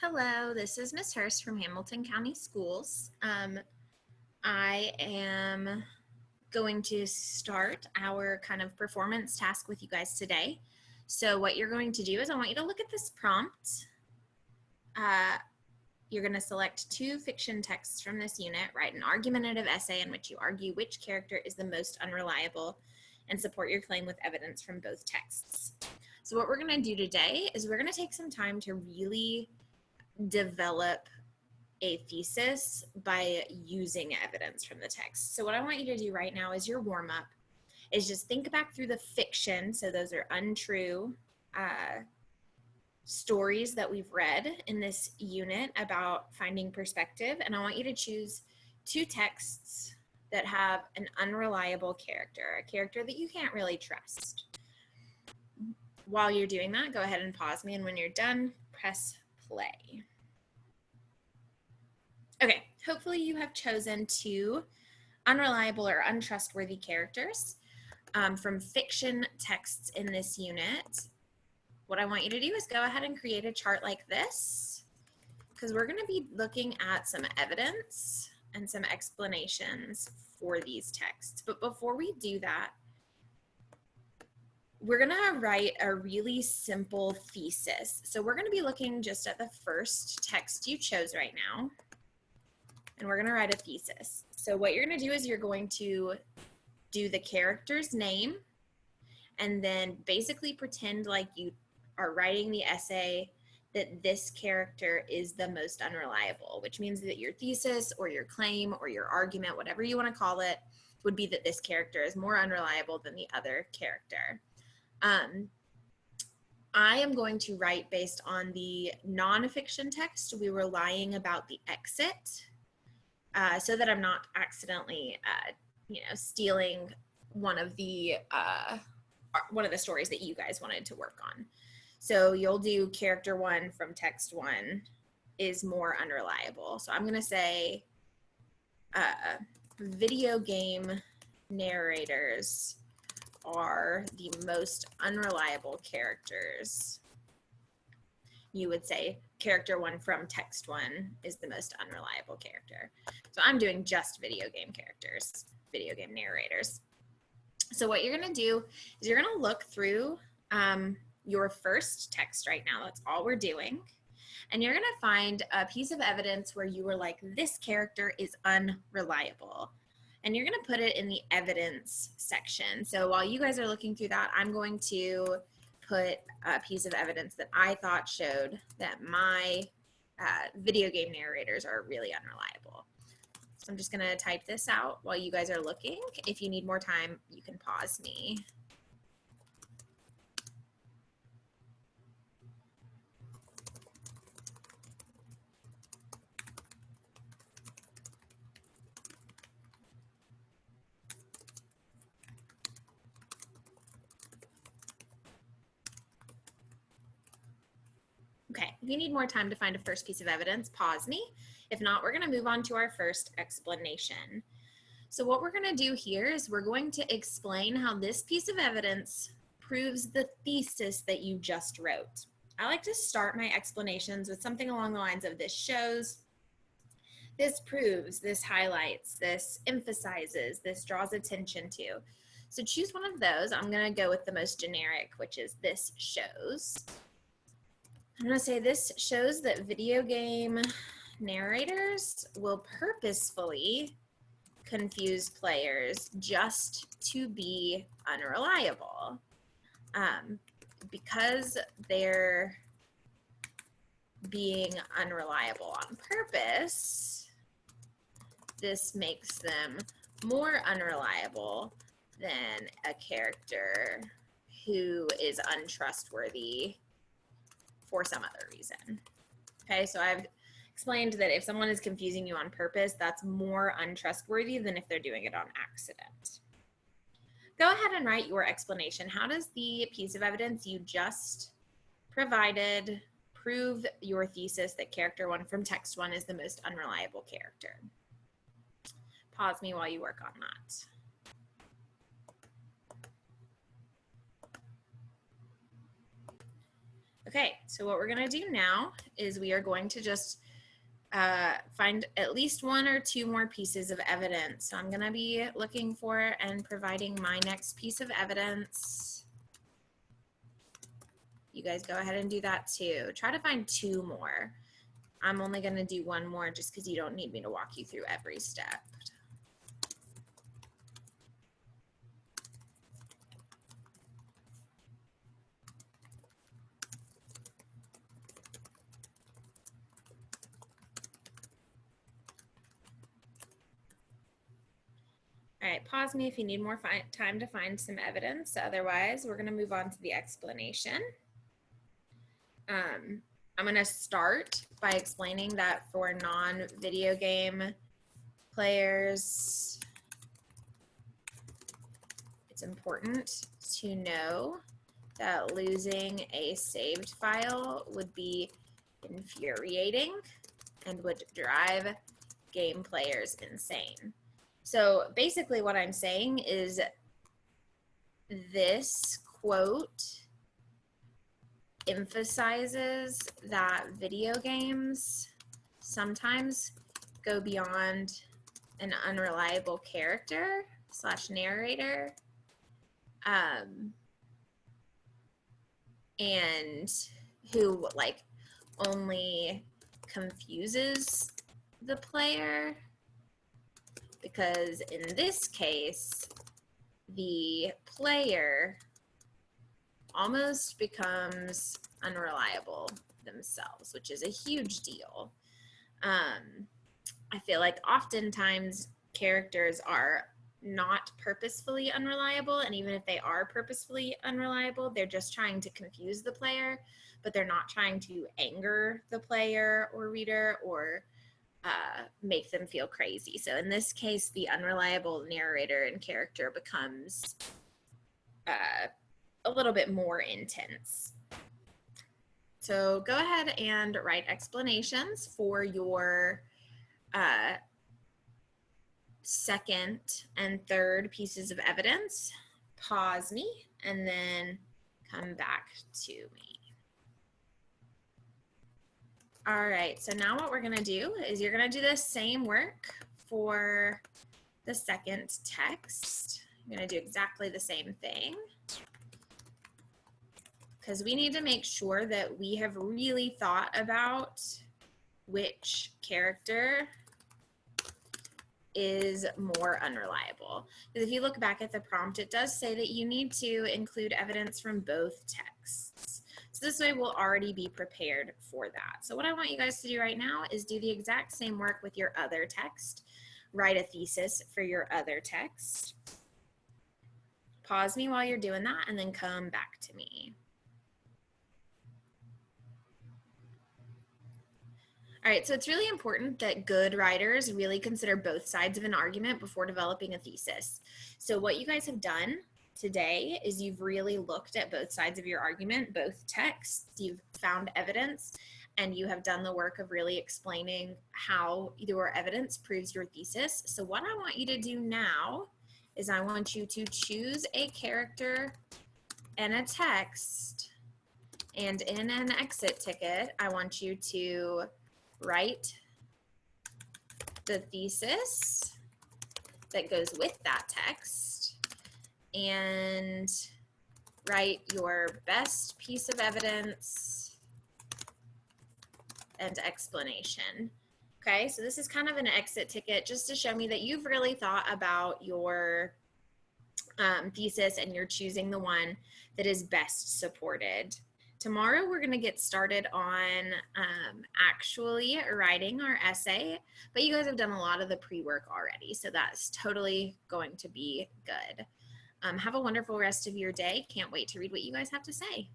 Hello, this is Miss Hurst from Hamilton County Schools. I am going to start our kind of performance task with you guys today. So what you're going to do is I want you to look at this prompt. You're going to select two fiction texts from this unit, write an argumentative essay in which you argue which character is the most unreliable, and support your claim with evidence from both texts. So what we're going to do today is we're going to take some time to really develop a thesis by using evidence from the text. So what I want you to do right now is your warm-up is just think back through the fiction. So those are untrue stories that we've read in this unit about finding perspective. And I want you to choose two texts that have an unreliable character, a character that you can't really trust. While you're doing that, go ahead and pause me. And when you're done, press play. Okay, hopefully you have chosen two unreliable or untrustworthy characters from fiction texts in this unit. What I want you to do is go ahead and create a chart like this, because we're going to be looking at some evidence and some explanations for these texts. But before we do that, we're going to write a really simple thesis. So we're going to be looking just at the first text you chose right now, and we're going to write a thesis. So what you're going to do is you're going to do the character's name and then basically pretend like you are writing the essay that this character is the most unreliable, which means that your thesis or your claim or your argument, whatever you want to call it, would be that this character is more unreliable than the other character. I am going to write based on the nonfiction text. We were lying about the exit, so that I'm not accidentally, stealing one of the stories that you guys wanted to work on. So you'll do character one from text one is more unreliable. So I'm going to say video game narrators are the most unreliable characters. You would say character one from text one is the most unreliable character. So I'm doing just video game characters, video game narrators. So what you're going to do is you're going to look through your first text right now. That's all we're doing. And you're going to find a piece of evidence where you were like, this character is unreliable. And you're going to put it in the evidence section. So while you guys are looking through that, I'm going to put a piece of evidence that I thought showed that my video game narrators are really unreliable. So I'm just going to type this out while you guys are looking. If you need more time, you can pause me. Okay, if you need more time to find a first piece of evidence, pause me. If not, we're going to move on to our first explanation. So what we're going to do here is we're going to explain how this piece of evidence proves the thesis that you just wrote. I like to start my explanations with something along the lines of this shows, this proves, this highlights, this emphasizes, this draws attention to. So choose one of those. I'm going to go with the most generic, which is this shows. I'm going to say this shows that video game narrators will purposefully confuse players just to be unreliable. Because they're being unreliable on purpose, this makes them more unreliable than a character who is untrustworthy for some other reason. Okay, so I've explained that if someone is confusing you on purpose, that's more untrustworthy than if they're doing it on accident. Go ahead and write your explanation. How does the piece of evidence you just provided prove your thesis that character one from text one is the most unreliable character? Pause me while you work on that. Okay, so what we're gonna do now is we are going to just find at least one or two more pieces of evidence. So I'm gonna be looking for and providing my next piece of evidence. You guys go ahead and do that too. Try to find two more. I'm only gonna do one more just because you don't need me to walk you through every step. All right, pause me if you need more time to find some evidence. Otherwise, we're going to move on to the explanation. I'm going to start by explaining that for non-video game players, it's important to know that losing a saved file would be infuriating and would drive game players insane. So basically what I'm saying is this quote emphasizes that video games sometimes go beyond an unreliable character / narrator and who like only confuses the player, because in this case the player almost becomes unreliable themselves, which is a huge deal. I feel like oftentimes characters are not purposefully unreliable, and even if they are purposefully unreliable, they're just trying to confuse the player, but they're not trying to anger the player or reader or make them feel crazy. So in this case, the unreliable narrator and character becomes a little bit more intense. So go ahead and write explanations for your second and third pieces of evidence. Pause me and then come back to me. All right, so now what we're gonna do is you're gonna do the same work for the second text. You're gonna do exactly the same thing, because we need to make sure that we have really thought about which character is more unreliable. Because if you look back at the prompt, it does say that you need to include evidence from both texts. So this way we'll already be prepared for that. So what I want you guys to do right now is do the exact same work with your other text. Write a thesis for your other text. Pause me while you're doing that and then come back to me. All right, so it's really important that good writers really consider both sides of an argument before developing a thesis. So what you guys have done today is you've really looked at both sides of your argument, both texts, you've found evidence, and you have done the work of really explaining how your evidence proves your thesis. So what I want you to do now is I want you to choose a character and a text, and in an exit ticket, I want you to write the thesis that goes with that text and write your best piece of evidence and explanation. Okay, so this is kind of an exit ticket just to show me that you've really thought about your thesis and you're choosing the one that is best supported. Tomorrow we're going to get started on actually writing our essay, but you guys have done a lot of the pre-work already, so that's totally going to be good. Have a wonderful rest of your day. Can't wait to read what you guys have to say.